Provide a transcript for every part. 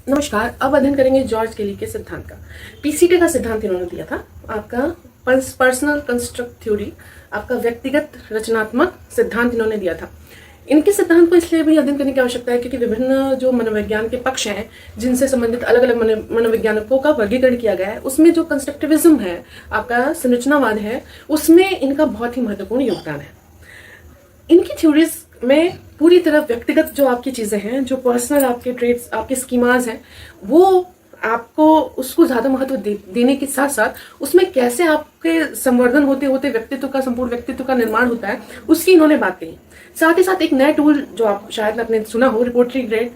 नमस्कार। अब अध्ययन करेंगे जॉर्ज केली के सिद्धांत का। पीसीटी का सिद्धांत इन्होंने दिया था, आपका पर्सनल कंस्ट्रक्ट थ्योरी, आपका व्यक्तिगत रचनात्मक सिद्धांत इन्होंने दिया था। इनके सिद्धांत को इसलिए भी अध्ययन करने की आवश्यकता है क्योंकि विभिन्न जो मनोविज्ञान के पक्ष हैं जिनसे संबंधित अलग अलग मनोवैज्ञानिकों का वर्गीकरण किया गया है, उसमें जो कंस्ट्रक्टिविज्म है, आपका संरचनावाद है, उसमें इनका बहुत ही महत्वपूर्ण योगदान है। इनकी थ्योरीज में पूरी तरह व्यक्तिगत जो आपकी चीजें हैं, जो पर्सनल आपके ट्रेड्स, आपके स्कीमाज हैं, वो आपको उसको ज्यादा महत्व देने के साथ साथ उसमें कैसे आपके संवर्धन होते होते व्यक्तित्व का, संपूर्ण व्यक्तित्व का निर्माण होता है, उसकी इन्होंने बात कही। साथ ही साथ एक नया टूल जो आप शायद आपने सुना हो, रिपोर्टरी ग्रेड,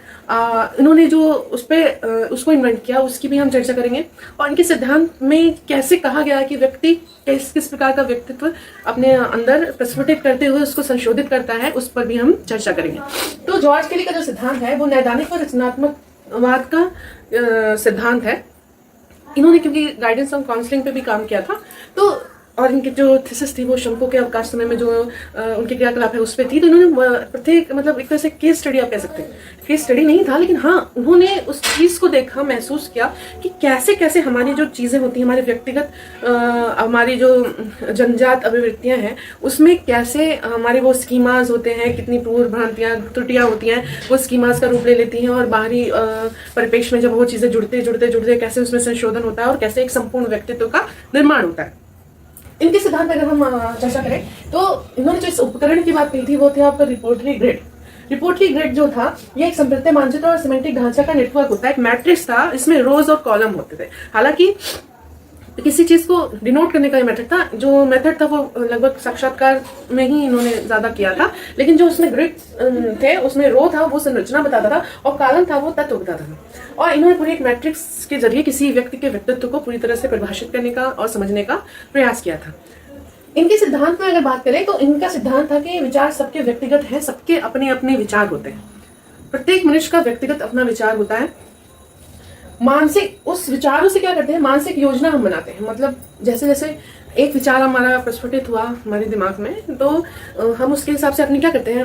इन्होंने जो उसको इन्वेंट किया, उसकी भी हम चर्चा करेंगे। और इनके सिद्धांत में कैसे कहा गया कि व्यक्ति किस प्रकार का व्यक्तित्व अपने अंदर प्रस्फुटित करते हुए उसको संशोधित करता है, उस पर भी हम चर्चा करेंगे। तो जॉर्ज केली का जो सिद्धांत है वो नैदानिक और रचनात्मकवाद का सिद्धांत है। इन्होंने क्योंकि गाइडेंस ऑन काउंसलिंग पे भी काम किया था, तो और इनकी जो थीसिस थी वो शंकु के अवकाश समय में जो उनके क्रियाकलाप है उस पर थी। तो इन्होंने प्रत्येक मतलब एक तरह से केस स्टडी आप कह सकते हैं, केस स्टडी नहीं था लेकिन हाँ, उन्होंने उस चीज को देखा, महसूस किया कि कैसे कैसे हमारी जो चीजें होती हैं, हमारे व्यक्तिगत हमारी जो जन्मजात अभिवृत्तियां हैं, उसमें कैसे हमारे वो स्कीमाज होते हैं, कितनी पूर्व भ्रांतियां, त्रुटियां होती हैं, वो स्कीमाज का रूप ले लेती हैं और बाहरी परिपेक्ष में जब वो चीजें जुड़ते कैसे उसमें संशोधन होता है और कैसे एक संपूर्ण व्यक्तित्व का निर्माण होता है। इनके सिद्धांत पर अगर हम चर्चा करें तो इन्होंने जो इस उपकरण की बात कही थी वो थे आपका रिपोर्टरी ग्रिड। रिपोर्टरी ग्रिड जो था ये एक संप्रत्य मानचित्र और सिमेंटिक ढांचा का नेटवर्क होता है, एक मैट्रिक्स था, इसमें रोज और कॉलम होते थे। हालांकि किसी चीज को डिनोट करने का ये मेथड था, जो मेथड था वो लगभग साक्षात्कार में ही इन्होंने ज्यादा किया था, लेकिन जो उसमें ग्रिड थे उसमें रो था वो संरचना बताता था और कॉलम था वो तत्व बताता था। और इन्होंने पूरी एक मैट्रिक्स के जरिए किसी व्यक्ति के व्यक्तित्व को पूरी तरह से परिभाषित करने का और समझने का प्रयास किया था। इनके सिद्धांत में अगर बात करें तो इनका सिद्धांत था कि विचार सबके व्यक्तिगत है, सबके अपने अपने विचार होते हैं, प्रत्येक मनुष्य का व्यक्तिगत अपना विचार होता है। मानसिक उस विचारों से क्या करते हैं, मानसिक योजना हम बनाते हैं। मतलब जैसे जैसे एक विचार हमारा प्रस्फुटित हुआ हमारे दिमाग में, तो हम उसके हिसाब से अपनी क्या करते हैं,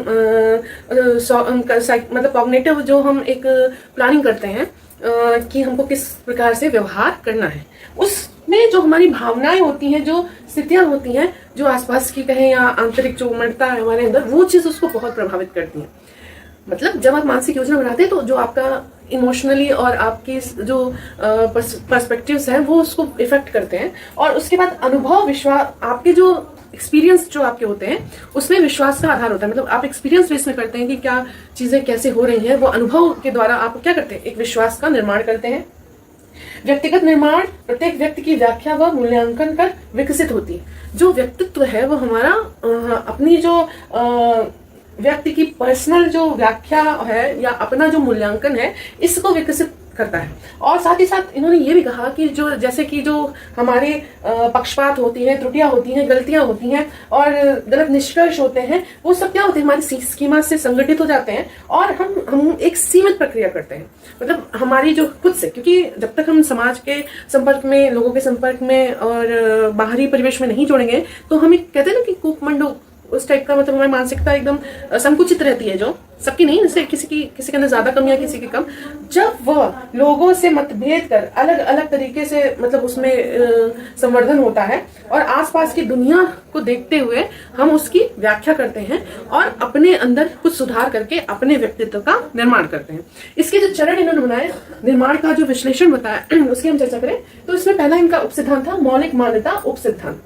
मतलब कॉग्निटिव जो हम एक प्लानिंग करते हैं कि हमको किस प्रकार से व्यवहार करना है। उसमें जो हमारी भावनाएं होती हैं, जो स्थितियां होती हैं, जो आसपास की कहें या आंतरिक जो उमड़ता है हमारे अंदर, वो चीज उसको बहुत प्रभावित करती है। मतलब जब आप मानसिक योजना बनाते हैं तो जो आपका इमोशनली और आपके जो पर्सपेक्टिव्स हैं वो उसको इफेक्ट करते हैं। और उसके बाद अनुभव, विश्वास, आपके जो एक्सपीरियंस जो आपके होते हैं उसमें विश्वास का आधार होता है। मतलब आप एक्सपीरियंस बेस में करते हैं कि क्या चीजें कैसे हो रही हैं, वो अनुभव के द्वारा आप क्या करते हैं, एक विश्वास का निर्माण करते हैं। व्यक्तिगत निर्माण प्रत्येक व्यक्ति की व्याख्या व मूल्यांकन कर विकसित होती है। जो व्यक्तित्व है वो हमारा अपनी जो व्यक्ति की पर्सनल जो व्याख्या है या अपना जो मूल्यांकन है, इसको विकसित करता है। और साथ ही साथ इन्होंने ये भी कहा कि जो जैसे कि जो हमारे पक्षपात होती है, त्रुटियां होती हैं, गलतियां होती हैं और गलत निष्कर्ष होते हैं, वो सब क्या होते हैं, हमारी स्कीमा से संगठित हो जाते हैं और हम एक सीमित प्रक्रिया करते हैं। मतलब हमारी जो खुद से, क्योंकि जब तक हम समाज के संपर्क में, लोगों के संपर्क में और बाहरी परिवेश में नहीं जोड़ेंगे तो हम एक कहते हैं ना कि कूपमंडू उस टाइप का, मतलब हमारी मानसिकता एकदम संकुचित रहती है, जो सबकी नहीं, जैसे किसी के अंदर ज्यादा कम या किसी की कम। जब वह लोगों से मतभेद कर अलग अलग तरीके से मतलब उसमें संवर्धन होता है और आसपास की दुनिया को देखते हुए हम उसकी व्याख्या करते हैं और अपने अंदर कुछ सुधार करके अपने व्यक्तित्व का निर्माण करते हैं। इसके जो चरण इन्होंने बनाए, निर्माण का जो विश्लेषण बताया, उसकी हम चर्चा करें तो इसमें पहला इनका उपसिद्धांत था मौलिक मान्यता उपसिद्धांत।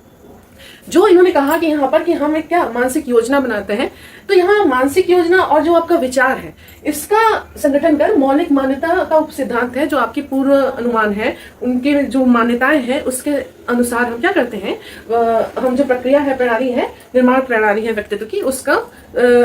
जो इन्होंने कहा कि यहाँ पर कि हम एक क्या मानसिक योजना बनाते हैं, तो यहाँ मानसिक योजना और जो आपका विचार है इसका संगठन कर मौलिक मान्यता का उपसिद्धांत है, जो आपकी पूर्व अनुमान है, उनके जो मान्यताएं हैं उसके अनुसार हम क्या करते हैं, हम जो प्रक्रिया है, प्रणाली है, निर्माण प्रणाली है व्यक्तित्व की, उसका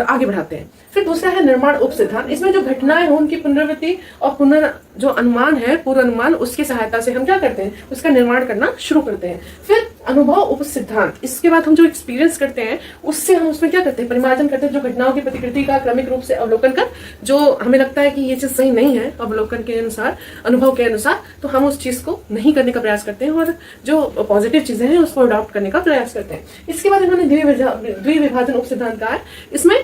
आगे बढ़ाते हैं। फिर दूसरा है निर्माण उपसिद्धांत। इसमें जो घटनाएं हो उनकी पुनरावृत्ति और जो अनुमान है, पूर्व अनुमान, उसकी सहायता से हम क्या करते हैं, उसका निर्माण करना शुरू करते हैं। फिर अनुभव उपसिद्धांत, इसके बाद हम जो एक्सपीरियंस करते हैं उससे हम उसमें क्या करते हैं, परिमार्जन करते हैं, जो घटनाओं की प्रतिकृति का क्रमिक रूप से अवलोकन कर, जो हमें लगता है कि ये चीज सही नहीं है अवलोकन के अनुसार, अनुभव के अनुसार, तो हम उस चीज को नहीं करने का प्रयास करते हैं और जो पॉजिटिव चीजें हैं उसको अडॉप्ट करने का प्रयास करते हैं। इसके बाद इन्होंने द्विविभाजन उपसिद्धांत कहा है। इसमें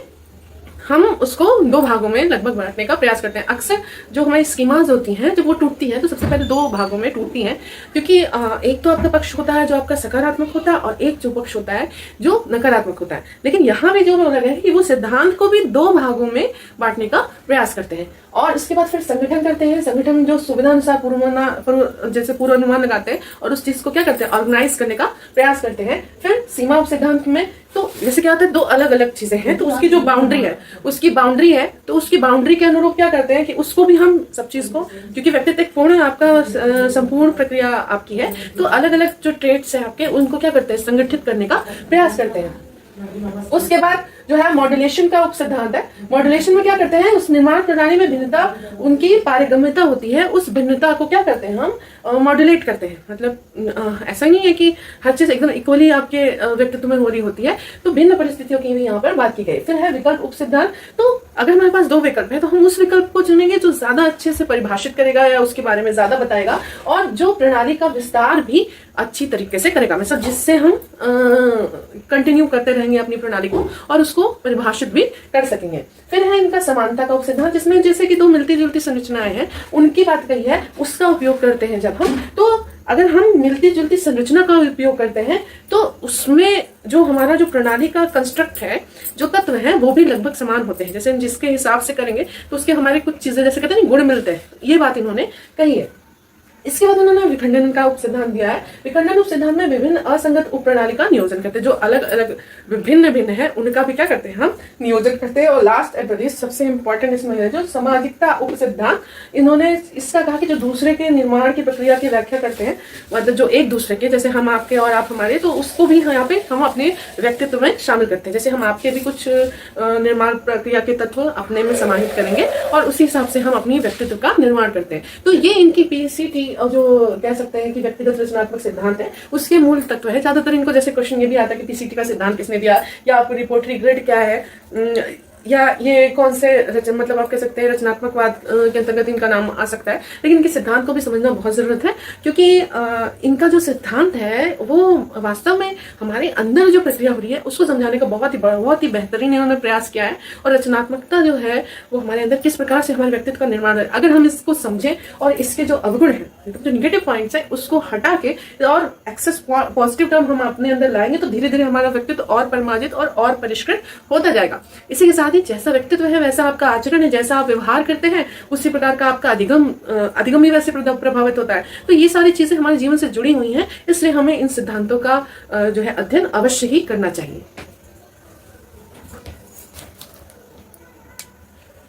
हम उसको दो भागों में लगभग बांटने का प्रयास करते हैं। अक्सर जो हमारी स्कीमाज होती हैं जब वो टूटती है तो सबसे पहले दो भागों में टूटती हैं, क्योंकि एक तो आपका पक्ष होता है जो आपका सकारात्मक होता है और एक जो पक्ष होता है जो नकारात्मक होता है। लेकिन यहाँ भी जो बोला गया है कि वो सिद्धांत को भी दो भागों में बांटने का प्रयास करते हैं और इसके बाद फिर संगठन करते हैं। संगठन जो सुविधा अनुसार जैसे पूर्वानुमान लगाते हैं और उस चीज को क्या करते हैं, ऑर्गेनाइज करने का प्रयास करते हैं। फिर सीमा उप सिद्धांत में तो जैसे क्या होता है, दो अलग अलग चीजें हैं तो उसकी जो बाउंड्री है तो उसकी बाउंड्री के अनुरूप क्या करते हैं कि उसको भी हम सब चीज को, क्योंकि व्यक्तित्व एक पूर्ण आपका संपूर्ण प्रक्रिया आपकी है, तो अलग अलग जो ट्रेट्स है आपके उनको क्या करते हैं, संगठित करने का प्रयास करते हैं। उसके बाद जो है मॉड्यूलेशन का उप सिद्धांत है। मॉड्यूलेशन में क्या करते हैं, उस निर्माण प्रणाली में भिन्नता, उनकी पारगम्यता होती है, उस भिन्नता को क्या करते हैं हम मॉड्यूलेट करते हैं। मतलब ऐसा नहीं है कि हर चीज एकदम इक्वली आपके व्यक्तित्व में हो रही होती है, तो भिन्न परिस्थितियों की भी यहाँ पर बात की गई। फिर है विकल्प उप सिद्धांत। तो अगर हमारे पास दो विकल्प है तो हम उस विकल्प को चुनेंगे जो ज्यादा अच्छे से परिभाषित करेगा या उसके बारे में ज्यादा बताएगा और जो प्रणाली का विस्तार भी अच्छी तरीके से करेगा, मतलब जिससे हम कंटिन्यू करते रहेंगे अपनी प्रणाली को और उसको परिभाषित भी कर सकेंगे। फिर है इनका समानता का उप सिद्धांत, जिसमें जैसे कि दो मिलती जुलती संरचनाएं हैं उनकी बात कही है, उसका उपयोग करते हैं जब हम। तो अगर हम मिलती जुलती संरचना का उपयोग करते हैं तो उसमें जो हमारा जो प्रणाली का कंस्ट्रक्ट है, जो तत्व है, वो भी लगभग समान होते हैं। जैसे हम जिसके हिसाब से करेंगे तो उसके हमारे कुछ चीजें जैसे कहते हैं गुण मिलते हैं, ये बात इन्होंने कही है। इसके बाद उन्होंने विखंडन का उप सिद्धांत दिया है। विखंडन उप सिद्धांत में विभिन्न असंगत उप प्रणाली का नियोजन करते हैं, जो अलग अलग भिन्न भिन्न है उनका भी क्या करते हैं, हम नियोजन करते हैं। और लास्ट एट द लिस्ट सबसे इंपॉर्टेंट इसमें है जो सामाजिकता उप सिद्धांत। इन्होंने इसका कहा कि जो दूसरे के निर्माण की प्रक्रिया की व्याख्या करते हैं, मतलब जो एक दूसरे के, जैसे हम आपके और आप हमारे, तो उसको भी यहाँ पे हम अपने व्यक्तित्व में शामिल करते हैं। जैसे हम आपके भी कुछ निर्माण प्रक्रिया के तत्व अपने में समाहित करेंगे और उसी हिसाब से हम अपनी व्यक्तित्व का निर्माण करते हैं। तो ये इनकी पीसीटी और जो कह सकते हैं कि व्यक्तिगत रचनात्मक सिद्धांत है उसके मूल तत्व है। ज्यादातर इनको जैसे क्वेश्चन ये भी आता है कि पीसीटी का सिद्धांत किसने दिया, या आपको रिपोर्टरी ग्रिड क्या है, या ये कौन से मतलब आप कह सकते हैं रचनात्मकवाद के अंतर्गत इनका नाम आ सकता है। लेकिन इनके सिद्धांत को भी समझना बहुत जरूरत है, क्योंकि इनका जो सिद्धांत है वो वास्तव में हमारे अंदर जो प्रक्रिया हो रही है उसको समझाने का बहुत ही बेहतरीन इन्होंने प्रयास किया है। और रचनात्मकता जो है वो हमारे अंदर किस प्रकार से हमारे व्यक्तित्व का निर्माण है, अगर हम इसको समझें और इसके जो अवगुण है, जो निगेटिव पॉइंट्स है, उसको हटा के और एक्सेस पॉजिटिव टर्म हम अपने अंदर लाएंगे तो धीरे धीरे हमारा व्यक्तित्व और परिमार्जित और परिष्कृत होता जाएगा। इसी के साथ ही जैसा व्यक्तित्व है वैसा आपका आचरण है, जैसा आप व्यवहार करते हैं उसी प्रकार का आपका अधिगम भी वैसे प्रभावित होता है। तो ये सारी चीजें हमारे जीवन से जुड़ी हुई हैं, इसलिए हमें इन सिद्धांतों का जो है अध्ययन अवश्य ही करना चाहिए।